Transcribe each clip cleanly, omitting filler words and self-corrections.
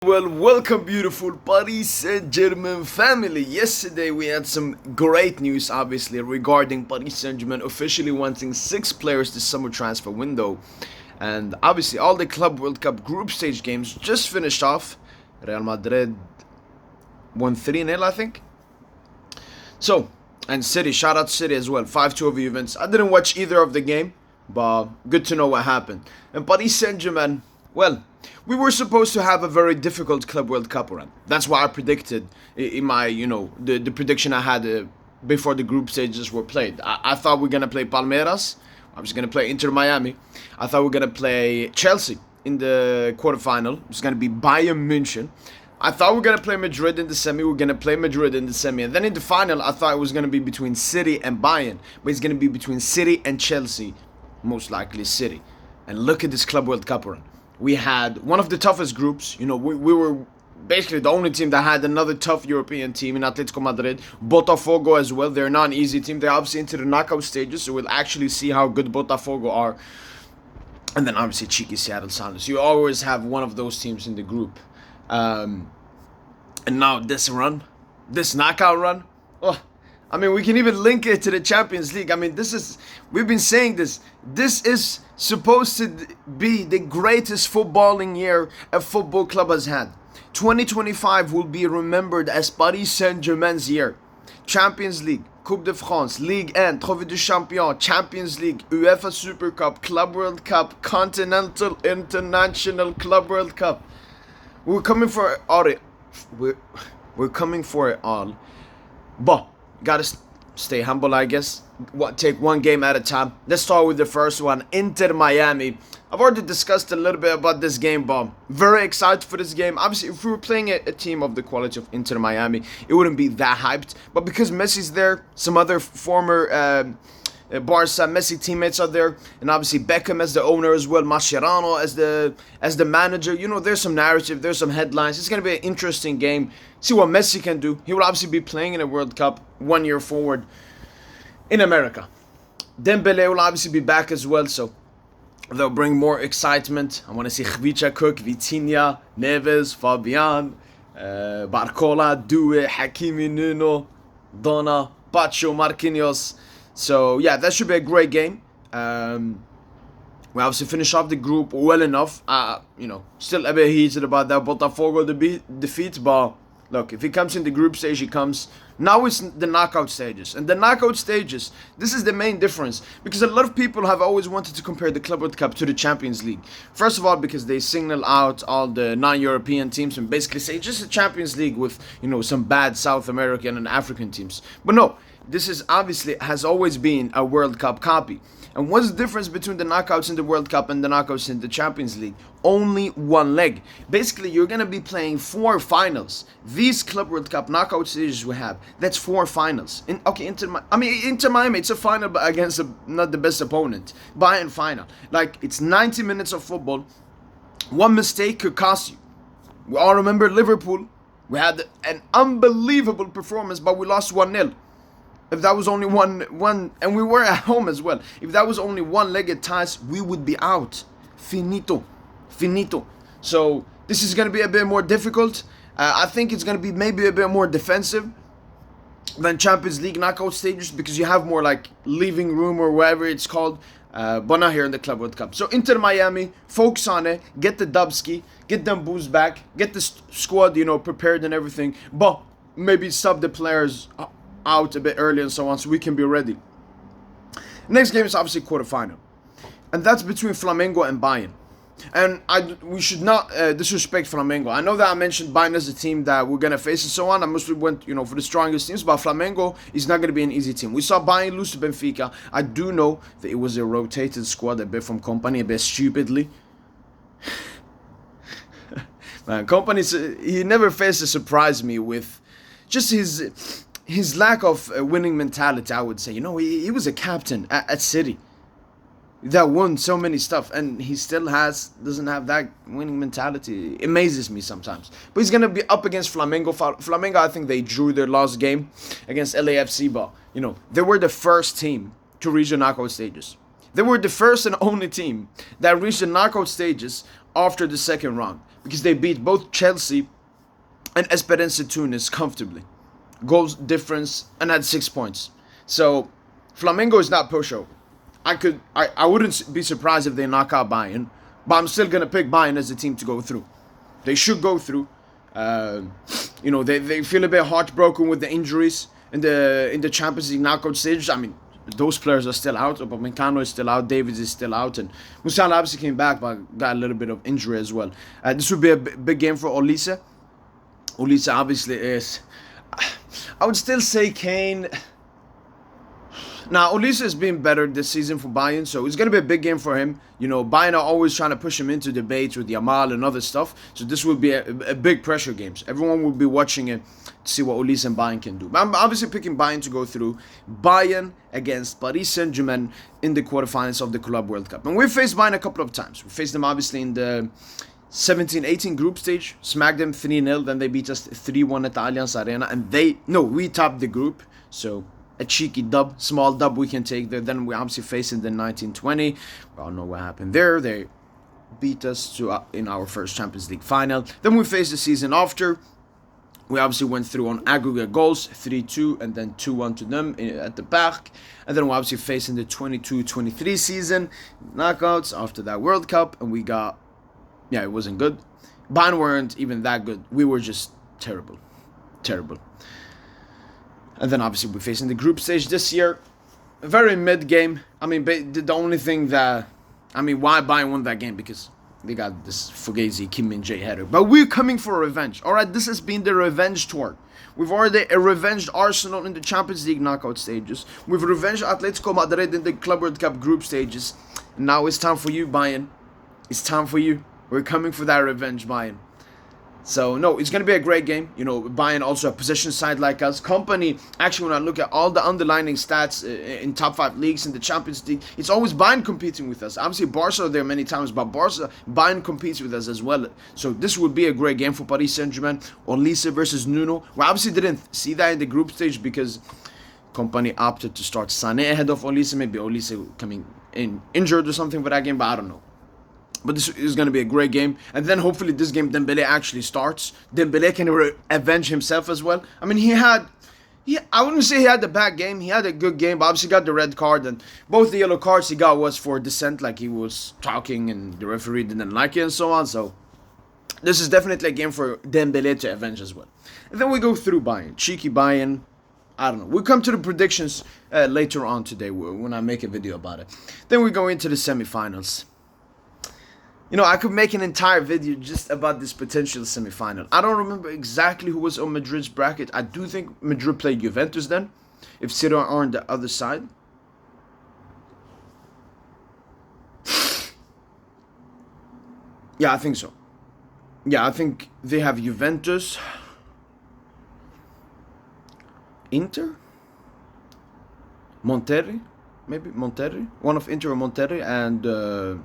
Well, welcome beautiful Paris Saint Germain family. Yesterday we had some great news obviously regarding Paris Saint Germain officially wanting 6 players this summer transfer window. And obviously all the Club World Cup group stage games just finished off. Real Madrid won 3-0 I think. So, and City, shout out City as well, 5-2 over Juventus. I didn't watch either of the game, but good to know what happened. And Paris Saint Germain, well, we were supposed to have a very difficult Club World Cup run. That's what I predicted in my, the prediction I had before the group stages were played. I thought we are going to play Palmeiras. I was going to play Inter Miami. I thought we were going to play Chelsea in the quarterfinal. It was going to be Bayern Munich. I thought we were going to play Madrid in the semi. We are going to play Madrid in the semi. And then in the final, I thought it was going to be between City and Bayern. But it's going to be between City and Chelsea. Most likely City. And look at this Club World Cup run. We had one of the toughest groups. We were basically the only team that had another tough European team in Atletico Madrid. Botafogo as well. They're not an easy team. They're obviously into the knockout stages, so we'll actually see how good Botafogo are. And then obviously cheeky Seattle Sounders. You always have one of those teams in the group. And now this run, this knockout run. Oh, I mean, we can even link it to the Champions League. I mean, we've been saying this. This is supposed to be the greatest footballing year a football club has had. 2025 will be remembered as Paris Saint Germain's year. Champions League, Coupe de France, Ligue 1, Trophée du Champion, Champions League, UEFA Super Cup, Club World Cup, Continental International Club World Cup. We're coming for it all. We're coming for it all. But gotta stay humble, I guess. Take one game at a time. Let's start with the first one, Inter Miami. I've already discussed a little bit about this game, but very excited for this game. Obviously, if we were playing a team of the quality of Inter Miami, it wouldn't be that hyped. But because Messi's there, some other former Barca Messi teammates are there, and obviously Beckham as the owner as well, Mascherano as the manager. There's some narrative, there's some headlines. It's gonna be an interesting game. See what Messi can do. He will obviously be playing in a World Cup 1 year forward in America. Dembele will obviously be back as well, so they'll bring more excitement. I want to see Khvicha cook, Vitinha, Neves, Fabian, Barcola, Due, Hakimi, Nuno, Donna, Pacho, Marquinhos. So yeah, that should be a great game. We obviously finish off the group well enough. Still a bit heated about that Botafogo defeat, but look, if he comes in the group stage, he comes. Now it's the knockout stages. And the knockout stages, this is the main difference. Because a lot of people have always wanted to compare the Club World Cup to the Champions League. First of all, because they signal out all the non-European teams and basically say just a Champions League with, some bad South American and African teams. But no, this is obviously has always been a World Cup copy. And what's the difference between the knockouts in the World Cup and the knockouts in the Champions League? Only one leg. Basically, you're going to be playing 4 finals. These Club World Cup knockout stages we have, that's 4 finals. Inter Miami, it's a final but against not the best opponent. Bayern final. It's 90 minutes of football. One mistake could cost you. We all remember Liverpool. We had an unbelievable performance, but we lost 1-0. If that was only one, and we were at home as well. If that was only one-legged ties, we would be out. Finito. So this is going to be a bit more difficult. I think it's going to be maybe a bit more defensive than Champions League knockout stages because you have more living room or whatever it's called. But not here in the Club World Cup. So Inter Miami, focus on it, get the Dubski, get them boosts back, get the squad, prepared and everything. But maybe sub the players out a bit early and so on, so we can be ready. Next game is obviously quarterfinal, and that's between Flamengo and Bayern. And we should not disrespect Flamengo. I know that I mentioned Bayern as a team that we're gonna face and so on. I mostly went, for the strongest teams, but Flamengo is not gonna be an easy team. We saw Bayern lose to Benfica. I do know that it was a rotated squad, a bit from Company, a bit stupidly. Man, Company, he never fails to surprise me with just his lack of winning mentality, I would say. He was a captain at City that won so many stuff, and he still doesn't have that winning mentality. It amazes me sometimes. But he's going to be up against Flamengo. Flamengo, I think they drew their last game against LAFC, but, they were the first team to reach the knockout stages. They were the first and only team that reached the knockout stages after the second round. because they beat both Chelsea and Esperance Tunis comfortably. Goals difference and had 6 points. So Flamengo is not pushover. I wouldn't be surprised if they knock out Bayern, but I'm still gonna pick Bayern as the team to go through. They should go through. They feel a bit heartbroken with the injuries in the Champions League knockout stage. I mean, those players are still out. Upamecano is still out. Davies is still out, and Musiala obviously came back, but got a little bit of injury as well. This would be a big game for Olise. Olise obviously is. I would still say Kane. Now, Olise has been better this season for Bayern, so it's going to be a big game for him. Bayern are always trying to push him into debates with Yamal and other stuff, so this will be a big pressure game. So everyone will be watching it to see what Olise and Bayern can do. But I'm obviously picking Bayern to go through. Bayern against Paris Saint Germain in the quarterfinals of the Club World Cup. And we've faced Bayern a couple of times. We faced them obviously in the 17-18 group stage, smacked them 3-0, then they beat us 3-1 at the Allianz Arena, and we topped the group, so a cheeky dub, small dub we can take there. Then we obviously faced in the 1920. We all know what happened there. They beat us in our first Champions League final. Then we faced the season after. We obviously went through on aggregate goals, 3-2 and then 2-1 to them at the back. And then we obviously faced in the 22-23 season, knockouts after that World Cup, and we got, it wasn't good. Bayern weren't even that good. We were just terrible. Terrible. And then obviously we're facing the group stage this year. A very mid game. I mean, the only thing why Bayern won that game? Because they got this Fugazi, Kim Min-jae header. But we're coming for revenge. Alright, this has been the revenge tour. We've already revenged Arsenal in the Champions League knockout stages. We've revenged Atletico Madrid in the Club World Cup group stages. And now it's time for you, Bayern. It's time for you. We're coming for that revenge, Bayern. So, no, it's going to be a great game. Bayern also a possession side like us. Company, actually, when I look at all the underlying stats in top 5 leagues in the Champions League, it's always Bayern competing with us. Obviously, Barca are there many times, but Bayern competes with us as well. So, this would be a great game for Paris Saint Germain. Olise versus Nuno. We obviously didn't see that in the group stage because Company opted to start Sané ahead of Olise. Maybe Olise coming in injured or something for that game, but I don't know. But this is going to be a great game. And then hopefully this game Dembele actually starts. Dembele can avenge himself as well. I mean, I wouldn't say he had a bad game. He had a good game, but obviously got the red card. And both the yellow cards he got was for dissent, like he was talking and the referee didn't like it and so on. So this is definitely a game for Dembele to avenge as well. And then we go through Bayern. Cheeky Bayern. I don't know. We'll come to the predictions later on today when I make a video about it. Then we go into the semifinals. I could make an entire video just about this potential semi-final. I don't remember exactly who was on Madrid's bracket. I do think Madrid played Juventus then, if City are on the other side. Yeah, I think so. Yeah, I think they have Juventus, Inter, Monterrey, maybe Monterrey. One of Inter or Monterrey, and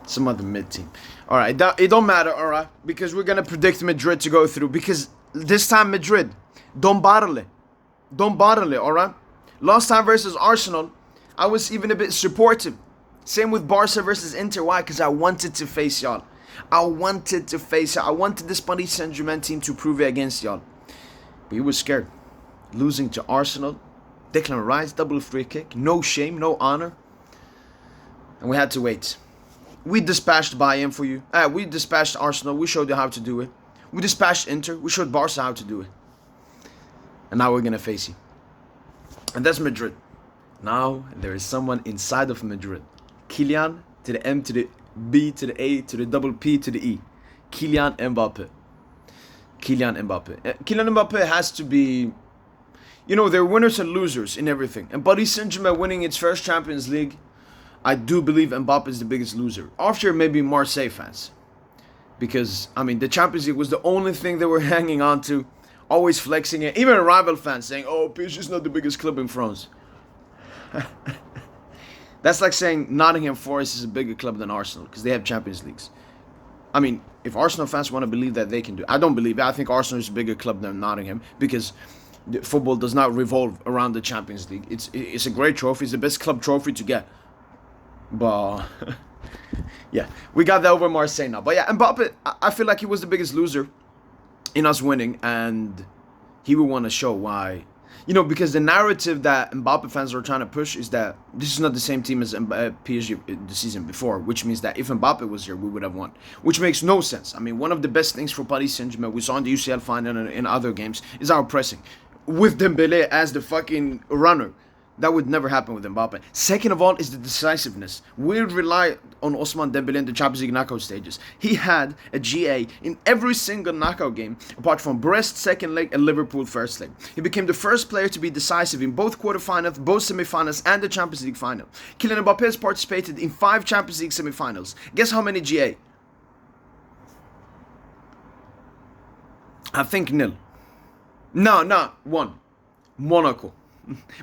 some other mid team. Alright, it don't matter, alright? Because we're gonna predict Madrid to go through. Because this time Madrid, don't bottle it. Don't bottle it, alright? Last time versus Arsenal, I was even a bit supportive. Same with Barca versus Inter. Why? Because I wanted to face y'all. I wanted this Paris Saint Germain team to prove it against y'all. But he was scared. Losing to Arsenal. Declan Rice, double free kick. No shame, no honor. And we had to wait. We dispatched Bayern for you. We dispatched Arsenal. We showed you how to do it. We dispatched Inter. We showed Barca how to do it. And now we're going to face you. And that's Madrid. Now there is someone inside of Madrid. Kylian to the M to the B to the A to the double P to the E. Kylian Mbappe. Kylian Mbappe. Kylian Mbappe has to be... they're winners and losers in everything. And Paris Saint Germain winning its first Champions League, I do believe Mbappe is the biggest loser. After maybe Marseille fans. Because, the Champions League was the only thing they were hanging on to. Always flexing it. Even rival fans saying, oh, PSG is not the biggest club in France. That's like saying Nottingham Forest is a bigger club than Arsenal. Because they have Champions Leagues. If Arsenal fans want to believe that, they can do it. I don't believe it. I think Arsenal is a bigger club than Nottingham. Because football does not revolve around the Champions League. It's a great trophy. It's the best club trophy to get. But Yeah, we got that over Marseille now. But yeah, Mbappe, I feel like he was the biggest loser in us winning, and he would want to show why. You know, because the narrative that Mbappe fans are trying to push is that this is not the same team as PSG the season before, which means that if Mbappe was here, we would have won, which makes no sense. I mean, one of the best things for Paris Saint Germain, we saw in the UCL final and in other games, is our pressing. With Dembele as the fucking runner. That would never happen with Mbappe. Second of all is the decisiveness. We rely on Ousmane Dembele in the Champions League knockout stages. He had a GA in every single knockout game, apart from Brest second leg and Liverpool first leg. He became the first player to be decisive in both quarterfinals, both semifinals, and the Champions League final. Kylian Mbappe has participated in 5 Champions League semifinals. Guess how many GA? I think nil. No, 1. Monaco.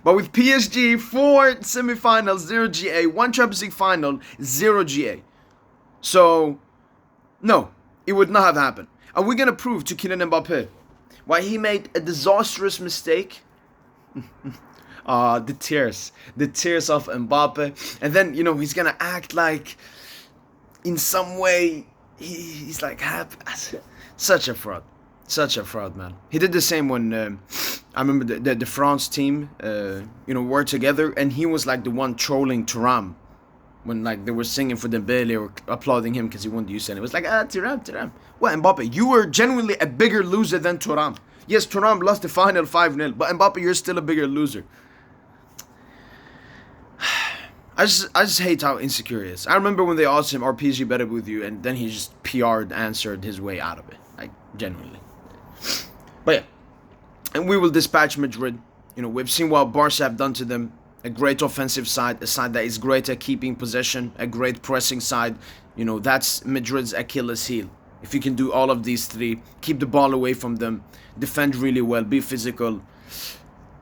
But with PSG, 4 semifinals, 0 GA, 1 Champions League final, 0 GA. So, no, it would not have happened. Are we going to prove to Kylian Mbappe why he made a disastrous mistake? The tears of Mbappe. And then, you know, he's going to act like, in some way, he's like happy. Such a fraud. Such a fraud, man. He did the same when I remember the France team, were together, and he was like the one trolling Thuram when like they were singing for Dembele or applauding him because he won the UCL. It was like Thuram. Well, Mbappe, you were genuinely a bigger loser than Thuram. Yes, Thuram lost the final 5-0, but Mbappe, you're still a bigger loser. I just hate how insecure he is. I remember when they asked him, "Are PSG better with you?" and then he just PR'd answered his way out of it. Like genuinely. But yeah, and we will dispatch Madrid. You know, we've seen what Barca have done to them. A great offensive side, a side that is great at keeping possession, a great pressing side. You know, that's Madrid's Achilles heel. If you can do all of these 3, keep the ball away from them, defend really well, be physical.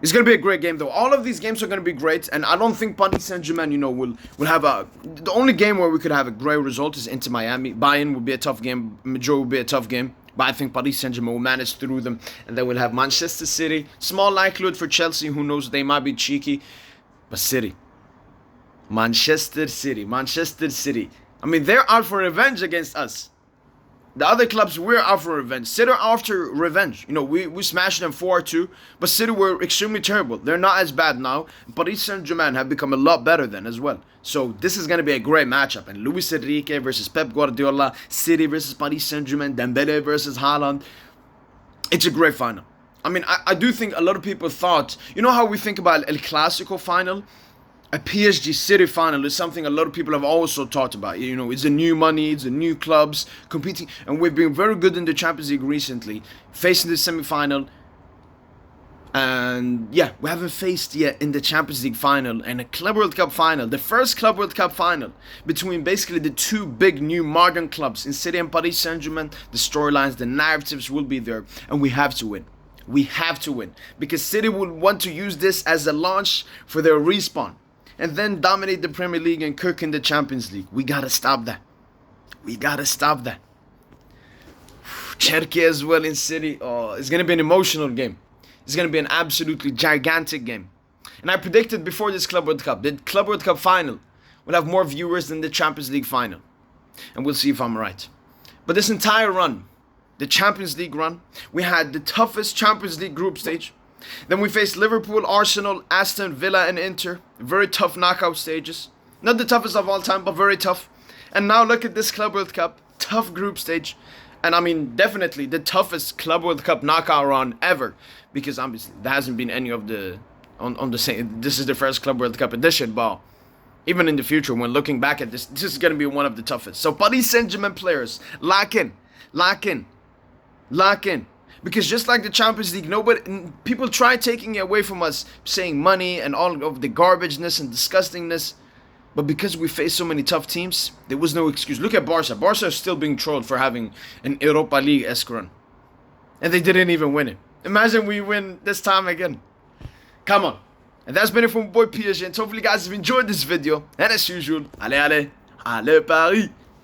It's going to be a great game, though. All of these games are going to be great, and I don't think Paris Saint Germain, will have a... The only game where we could have a great result is Inter Miami. Bayern will be a tough game. Madrid will be a tough game. But I think Paris Saint Germain will manage through them. And then we'll have Manchester City. Small likelihood for Chelsea. Who knows? They might be cheeky. But City. Manchester City. I mean, they're out for revenge against us. The other clubs, we're out for revenge. City are after revenge. You know, we smashed them 4-2. But City were extremely terrible. They're not as bad now. Paris Saint Germain have become a lot better then as well. So this is going to be a great matchup. And Luis Enrique versus Pep Guardiola. City versus Paris Saint Germain. Dembele versus Haaland. It's a great final. I mean, I do think a lot of people thought... You know how we think about El Clasico final? A PSG City final is something a lot of people have also talked about. You know, it's the new money, it's the new clubs competing. And we've been very good in the Champions League recently, facing the semi-final. And yeah, we haven't faced yet in the Champions League final and a Club World Cup final. The first Club World Cup final between basically the 2 big new modern clubs in City and Paris Saint Germain. The storylines, the narratives will be there. And we have to win. We have to win. Because City will want to use this as a launch for their respawn. And then dominate the Premier League and cook in the Champions League. We gotta stop that. Cherki as well in City. Oh, it's gonna be an emotional game. It's gonna be an absolutely gigantic game. And I predicted before this Club World Cup, the Club World Cup final will have more viewers than the Champions League final. And we'll see if I'm right. But this entire run, the Champions League run, we had the toughest Champions League group stage. Then we faced Liverpool, Arsenal, Aston Villa and Inter. Very tough knockout stages. Not the toughest of all time, but very tough. And now look at this Club World Cup. Tough group stage. And I mean, definitely the toughest Club World Cup knockout run ever. Because obviously there hasn't been any of the... on the same... This is the first Club World Cup edition, but... Even in the future, when looking back at this, this is going to be one of the toughest. So Paris Saint Germain players, lock in. Because just like the Champions League, people try taking it away from us, saying money and all of the garbageness and disgustingness. But because we face so many tough teams, there was no excuse. Look at Barca. Barca is still being trolled for having an Europa League-esque run. And they didn't even win it. Imagine we win this time again. Come on. And that's been it from my boy PSG. And hopefully you guys have enjoyed this video. And as usual, allez, Paris.